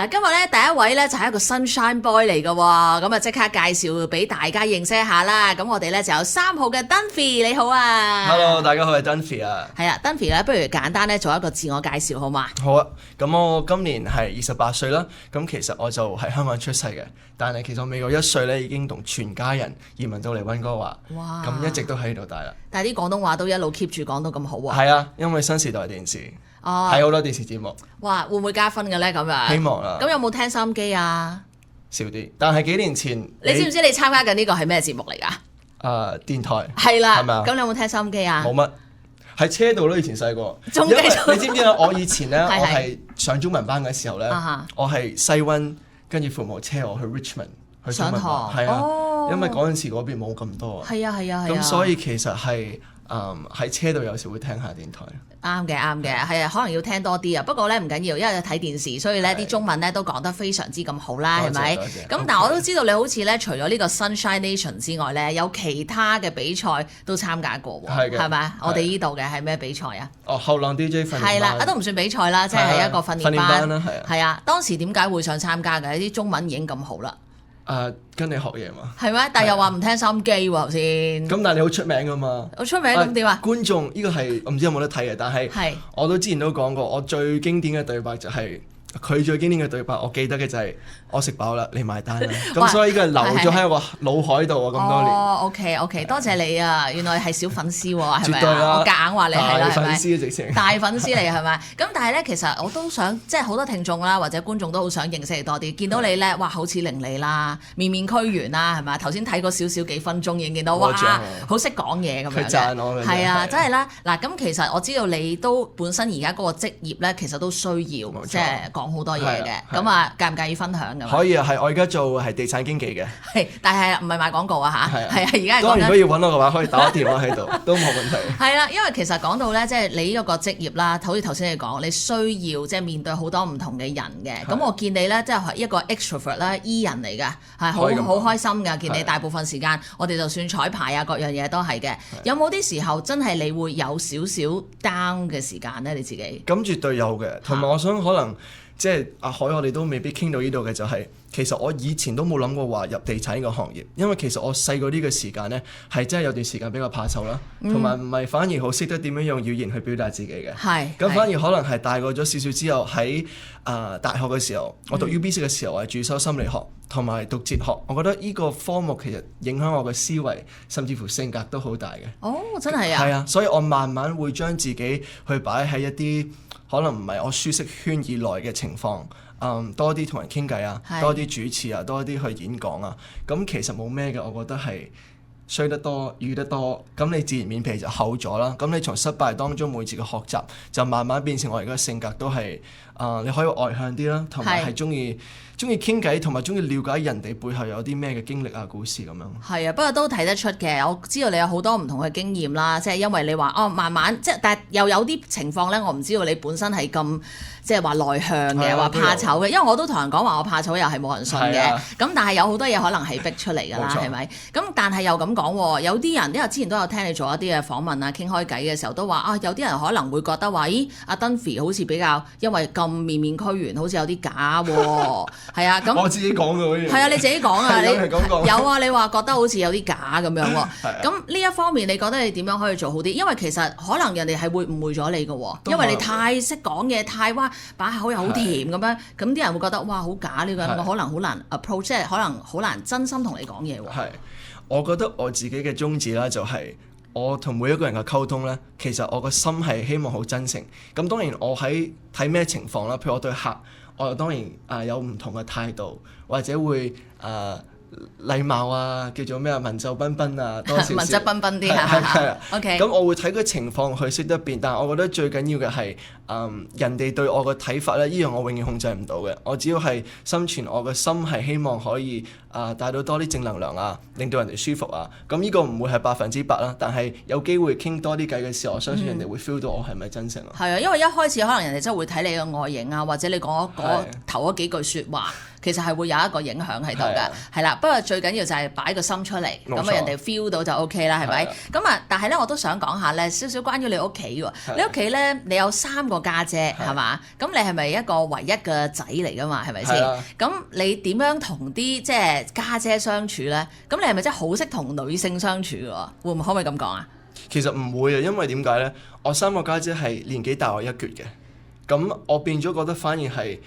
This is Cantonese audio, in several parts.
嗱，今日咧第一位咧就係一個 Sunshine Boy 嚟嘅喎，咁啊即刻介紹俾大家認識一下啦。咁我哋咧就有3號嘅 Dunphy， 你好啊 Hello， 大家好，我係 Dunphy 啊。係啊 ，Dunphy 咧，不如簡單咧做一個自我介紹好嘛？好啊，咁我今年係28歲啦。咁其實我就喺香港出世嘅，但係其實我未過1歲咧已經同全家人移民到嚟溫哥華。哇！咁一直都喺度大啦。但係啲廣東話都一路 keep 住講到咁好喎。係啊，因為新時代電視睇好多電視節目。哇！會唔會加分嘅咧？咁樣希望啦。咁有冇聽收音機啊？少啲，但係幾年前你知唔知你參加緊呢個係咩節目嚟㗎？電台係啦，係咪啊？咁你有冇聽收音機啊？冇乜，喺車度咯。以前細個，仲因為繼續你知唔知啊？我以前咧，係我係上中文班嘅時候咧，我係西溫，跟住父母車我去 Richmond 去中文班，係啊，因為嗰陣時嗰邊冇咁多啊。係啊係啊係啊。咁所以其實係喺車度有時會聽下電台。啱嘅，係啊，可能要聽多啲啊。不過咧唔緊要，因為睇電視，所以咧啲中文咧都講得非常之咁好啦，係咪？咁但係我都知道你好似咧，除咗呢個 Sunshine Nation 之外咧，有其他嘅比賽都參加過喎，係咪？我哋呢度嘅係咩比賽啊？後浪 DJ 訓練班係啦，都唔算比賽啦，即係一個訓練班啦，係啊。當時點解會想參加嘅？啲中文已經咁好啦。跟你學嘢嘛？係咩？但係又話唔聽收音機喎頭先。咁但係你好出名㗎嘛？好出名咁點啊？觀眾呢個係我唔知有冇得睇嘅，但係我都之前都講過，我最經典嘅對白就係佢最經典嘅對白，我記得嘅就係我食飽啦，你埋單啦。咁所以呢個係留咗喺我腦海度啊咁多年。哦，OK， 多謝你啊！原來係小粉絲喎，係咪絕對啦！我夾硬話你係啦，係咪？大粉絲直情。大粉絲嚟係咪？咁但係咧，其實我都想，即係好多聽眾啦，或者觀眾都好想認識你多啲。見到你咧，哇，好似伶俐啦，面面俱圓啦，係咪？頭先睇過少少幾分鐘已經見到，哇，好識講嘢咁樣嘅。佢讚我嘅。係啊，真係啦。嗱，咁其實我知道你都本身而家嗰個職業咧，其實都需要即係講好多嘢嘅。咁啊，介唔介意分享㗎？可以啊，係我而家做係地產經紀嘅。係，但係唔係賣廣告啊嚇？係啊，而家係講緊。當然如果要揾我嘅話，可以打個電話喺度，都冇問題。係啦，因為其實講到咧，即係你呢個職業啦，好似頭先你講，你需要即係面對好多唔同嘅人嘅。咁我見你咧，即係一個 extrovert 啦，E 人嚟㗎，係好開心㗎。見你大部分時間，我哋就算彩排啊，各樣嘢都係嘅。有冇啲時候真係你會有少少 down 嘅時間咧？你自己？咁絕對有嘅，同埋我想可能。即係阿海，我哋都未必傾到呢度嘅就係，其實我以前都冇諗過話入地產呢個行業，因為其實我細個呢個時間呢，係真係有段時間比較怕醜啦，同埋唔係反而好識得點樣用語言去表達自己嘅。咁反而可能係大個咗少少之後，喺大學嘅時候，我讀 UBC 嘅時候，我係主修心理學同埋讀哲學，我覺得呢個科目其實影響我嘅思維，甚至乎性格都好大嘅。哦，真係啊！係啊，所以我慢慢會將自己去擺喺一啲可能唔係我舒適圈以內嘅情況，多啲同人傾偈啊，多啲主持啊，多啲去演講啊，咁其實冇咩嘅，我覺得係衰得多，遇得多，咁你自然面皮就厚咗啦。咁你從失敗當中每次嘅學習，就慢慢變成我而家性格都係你可以外向啲啦，同埋係中意傾偈，同埋中意了解人哋背後有啲咩嘅經歷啊、故事咁樣。係啊，不過都睇得出嘅。我知道你有好多唔同嘅經驗啦，即係因為你話慢慢即係，但係又有啲情況咧，我唔知道你本身係咁即係話內向嘅，話怕醜嘅。因為我都同人講話我怕醜又係冇人信嘅。咁但係有好多嘢可能係逼出嚟㗎啦，係咪？咁但係又咁講喎，有啲人因為之前都有聽你做一啲嘅訪問啊，傾開偈嘅時候都話有啲人可能會覺得話，咦，阿 Dunphy 好似比較因為咁面面俱圓，好似有啲假喎。係啊，咁我自己講嘅好似係啊，你自己講啊，你有啊，你話覺得好似有啲假咁樣喎。咁呢一方面，你覺得你點樣可以做好啲？因為其實可能人哋係會誤會咗你嘅喎，因為你太識講嘢，太把口又好甜咁樣，咁啲人會覺得哇好假呢個人，我可能好難 approach， 即係可能好難真心同你講嘢喎。係，我覺得我自己嘅宗旨啦，就係我同每一個人嘅溝通咧，其實我個心係希望好真誠。咁當然我喺睇咩情況啦，譬如我對客。我當然有唔同嘅態度，或者會禮貌啊，叫做咩啊，文質彬彬啊，多少少文質彬彬啲啊。OK。咁我會睇個情況去識得變，但係我覺得最緊要嘅係人哋對我嘅睇法咧，呢樣我永遠控制唔到嘅。我只要係心存我嘅心係希望可以帶到多啲正能量啊，令到人哋舒服啊。咁呢個唔會係100%啦，但係有機會傾多啲偈嘅時候，我相信人哋會 feel 到我係咪真誠咯。係啊，因為一開始可能人哋真係會睇你嘅外形啊，或者你講頭嗰幾句説話，其實係會有一個影響喺度㗎，係啦。不過最緊要就係擺個心出嚟，咁啊人哋 feel 到就 OK 啦，係咪？咁啊，但係咧我都想講下咧少少關於你屋企喎。你屋企咧你有3個家姐係嘛？咁你係咪一個唯一嘅仔嚟㗎嘛？係咪先？咁你點樣同啲即係家姐相處咧？咁你係咪真係好識同女性相處㗎？可唔可以咁講啊？其實唔會啊，因為點解咧？我3個家姐係年紀大我一橛嘅，咁我變咗覺得反而係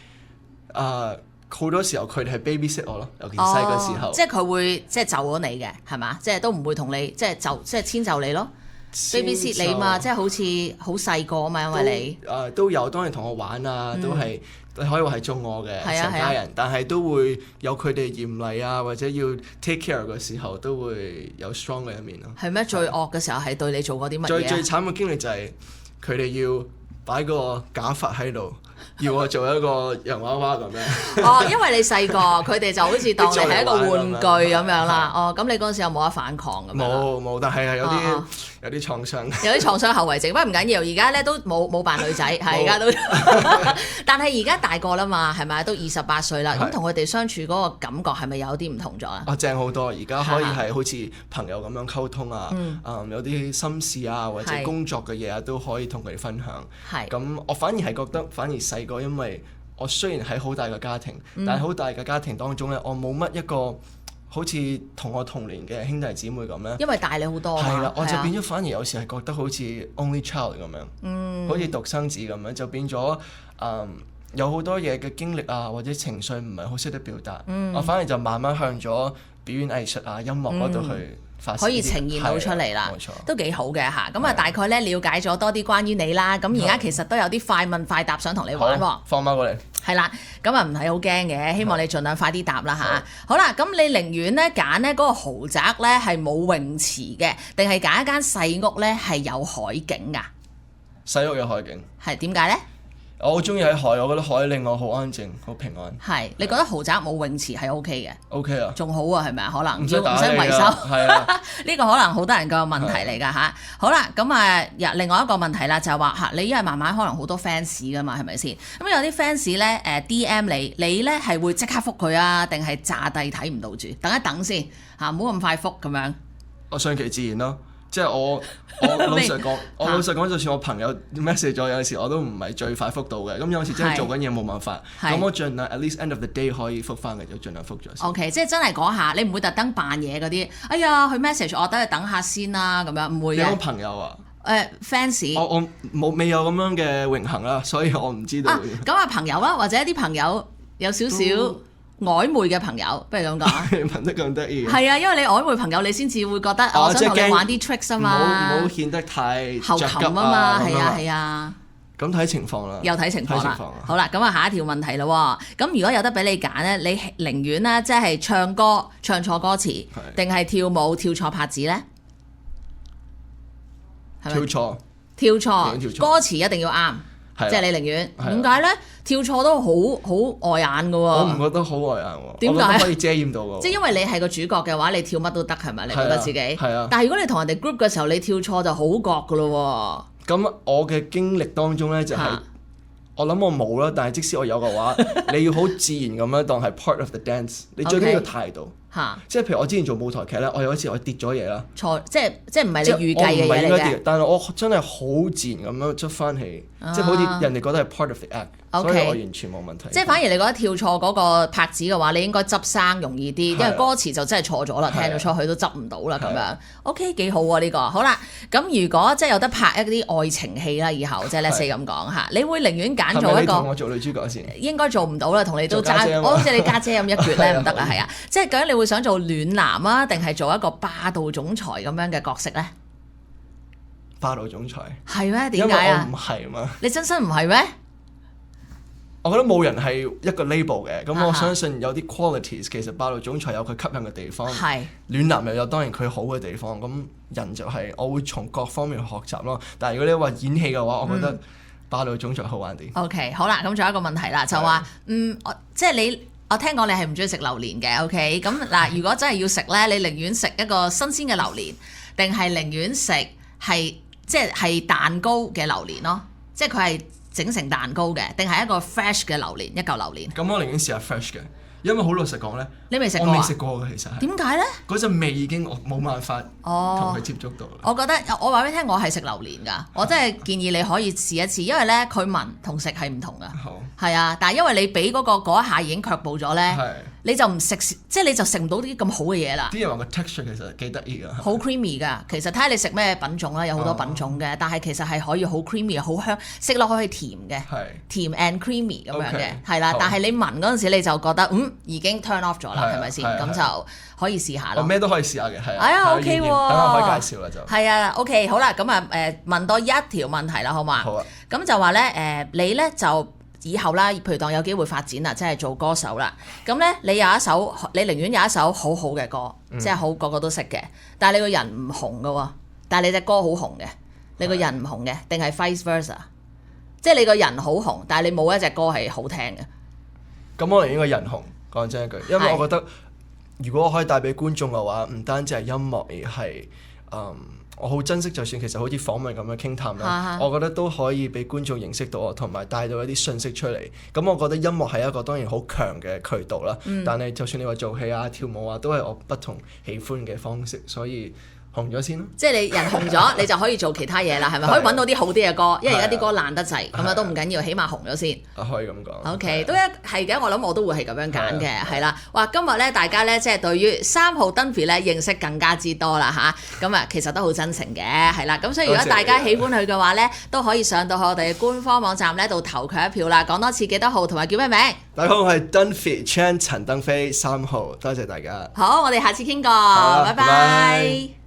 好多時候佢哋係 babysit 我咯，尤其細個時候。即係佢會即係就咗你嘅係嘛？即係都唔會同你即係遷就你咯。babysit 你嘛，即係好似好細個啊嘛，因為你都有當然同我玩啊，都係可以話係中我嘅成家人，但係都會有佢哋嚴厲啊，或者要 take care 嘅時候都會有 strong 嘅一面咯。係咩？最惡嘅時候係對你做過啲乜嘢？最慘嘅經歷就係佢哋要擺個假髮喺度，要我做一個洋娃娃咁樣。哦，因為你細個，佢哋就好似當你係一個玩具咁樣啦。哦，咁你嗰陣時有冇得反抗咁樣？冇，但係有啲創傷。有啲創傷後遺症，不過唔緊要。而家咧都冇扮女仔，係而家都。但係而家大個啦嘛，係咪都28歲啦？咁同佢哋相處嗰個感覺係咪有啲唔同咗啊？正好多，而家可以係好似朋友咁樣溝通啊，有啲心事啊或者工作嘅嘢啊都可以同佢哋分享。咁我反而係覺得，反而細個，因為我雖然喺好大嘅家庭，但係好大嘅家庭當中咧，我冇乜一個好似同我同年嘅兄弟姊妹咁咧。因為大你好多。係啦，我就變咗反而有時係覺得好似 only child 咁樣，好似獨生子咁樣，就變咗有好多嘢嘅經歷啊或者情緒唔係好識得表達，我反而就慢慢向咗表演藝術啊音樂嗰度去。可以呈現到出嚟啦，都幾好嘅嚇。咁啊，大概咧了解咗多啲關於你啦。咁而家其實都有啲快問快答想同你玩喎。放馬過嚟。係啦，咁啊唔係好驚嘅，希望你盡量快啲答啦嚇。好啦，咁你寧願咧揀咧嗰個豪宅咧係冇泳池嘅，定係揀一間細屋咧係有海景㗎？細屋有海景。係點解咧？我好中意喺海，我覺得海令我好安靜、好平安。係，你覺得豪宅冇泳池係 OK 嘅 ？OK 啊，仲好啊，係咪啊？可能唔使維修。係啊，呢個可能好多人嘅問題嚟㗎嚇。好啦，咁啊，另外一個問題啦，就係話嚇，你因為慢慢可能好多 fans 㗎嘛，係咪先？咁有啲 fans 咧DM 你咧係會即刻覆佢啊，定係詐帝睇唔到住？等一等先嚇，唔好咁快覆咁樣。我順其自然咯。即係我老實講，就算我朋友 message 咗，有時我都唔係最快覆到嘅。咁有時真係做緊嘢冇辦法，咁我盡量 at least end of the day 可以覆翻嘅，就盡量覆咗先。OK， 即係真係嗰下，你唔會特登扮嘢嗰啲。哎呀，佢 message 我，等佢等下先啦，咁樣唔會嘅。有朋友啊？fans。我未有咁樣嘅榮幸啦，所以我唔知道。咁啊朋友啦，或者一啲朋友有少少曖昧嘅朋友，不如咁講。你問得咁得意。係啊，因為你曖昧朋友，你先至會覺得我想同你玩啲 tricks 啊嘛。唔好顯得太後擒啊嘛，係啊。咁睇情況啦。又睇情況啦。好啦，咁啊下一條問題啦。咁如果有得俾你揀咧，你寧願咧即係唱歌唱錯歌詞，定係跳舞跳錯拍子咧？跳錯。跳錯。歌詞一定要啱。即係你寧願點解咧？跳錯都好礙眼㗎喎。我唔覺得好礙眼喎。點解？可以遮掩到㗎。即係因為你係個主角嘅話，你跳乜都得係咪？你覺得自己？係啊。但係如果你同人哋 group 嘅時候，你跳錯就好覺㗎咯喎。咁我嘅經歷當中咧就係，我諗我冇啦，但係即使我有嘅話，你要好自然咁樣當係 part of the dance。你最緊要態度。即係譬如我之前做舞台劇咧，我有一次我跌咗嘢啦。錯，即係唔係你預計嘅嘢嚟嘅。但係我真係好自然咁樣出翻起，即係好似人哋覺得係 part of the act。所以我完全冇問題。即係反而你覺得跳錯嗰個拍子嘅話，你應該執生容易啲，因為歌詞就真係錯咗啦，聽咗出去都執唔到啦咁樣。OK， 幾好喎呢個。好啦，咁如果即係有得拍一啲愛情戲啦，以後即係let's say咁講嚇，你會寧願揀做一個？我做女主角先。應該做唔到啦，同你都爭，我好似你家姐咁一橛咧，唔得啊，係啊。即係究竟你會想做暖男啊，定係做一個霸道總裁咁樣嘅角色咧？霸道總裁。係咩？點解啊？因為我唔係嘛。你真心唔係咩？我覺得冇人係一個 label 嘅，咁我相信有啲 qualities 其實霸道總裁有佢吸引嘅地方，暖男又有當然佢好嘅地方，咁人就係我會從各方面去學習咯。但係如果你話演戲嘅話，我覺得霸道總裁好玩啲。OK， 好啦，咁仲有一個問題啦，就話即係我聽講你係唔中意食榴蓮嘅 ，OK？ 咁嗱，如果真係要食咧，你寧願食一個新鮮嘅榴蓮，定係寧願食係蛋糕嘅榴蓮咯？即係佢係整成蛋糕嘅，定係一個 fresh 嘅榴蓮，一嚿榴蓮？咁我寧願試下 fresh 嘅，因為好老實講咧，你未食過？我未食過嘅，其實係。點解咧？嗰陣味已經我冇辦法同佢接觸到。我覺得我話俾你聽，我係食榴蓮㗎，我真係建議你可以試一次，因為咧佢聞同食係唔同㗎。好。係啊，但係因為你俾嗰一下已經卻步咗咧，你就唔食，即係你就食唔到啲咁好嘅嘢啦。啲人話個 texture 其實幾得意㗎。好 creamy 㗎，其實睇下你食咩品種啦，有好多品種嘅，但係其實係可以好 creamy 好香，食落去係甜嘅，甜 and creamy 咁樣嘅，係啦。但係你聞嗰陣時你就覺得已經 turn off 咗啦，係咪先？咁就可以試下咯。我咩都可以試下嘅，係啊。係啊 OK 喎，等我可以介紹啦就。係啊 OK 好啦，咁啊問多一條問題啦，好嘛？好啊。咁就話咧你咧就。以後啦，譬如當有機會發展啦，即係做歌手啦，咁咧你寧願有一首好好嘅歌，即係好個個都識嘅，但係你個人唔紅嘅喎，但係你隻歌好紅嘅，你個人唔紅嘅，定係 vice versa， 即係你個人好紅，但係你冇一隻歌係好聽嘅。咁我寧願個人紅，講真一句，因為我覺得如果我可以帶俾觀眾嘅話，唔單止係音樂，而係我好珍惜，就算其實好似訪問咁樣傾談啦，我覺得都可以俾觀眾認識到我，同埋帶到一啲信息出嚟。咁我覺得音樂係一個當然好強嘅渠道啦，但係就算你話做戲啊、跳舞啊，都係我不同喜歡嘅方式，所以紅咗先咯。即係你人紅咗，你就可以做其他嘢啦，係咪？可以揾到啲好啲嘅歌，因為而家啲歌爛得滯，咁啊都唔緊要，起碼紅咗先。可以咁講。OK，都係嘅，我諗我都會係咁樣揀嘅，係啦。哇，今日咧大家咧即係對於3號 Dunphy 咧認識更加之多啦嚇，咁啊其實都好真誠嘅，係啦。咁所以如果大家喜歡佢嘅話咧，都可以上到去我哋嘅官方網站咧度投佢一票啦。講多次幾多號同埋叫咩名？大家好，我係 Dunphy Chan 陳登飛3號，多謝大家。好，我哋下次傾過，拜拜。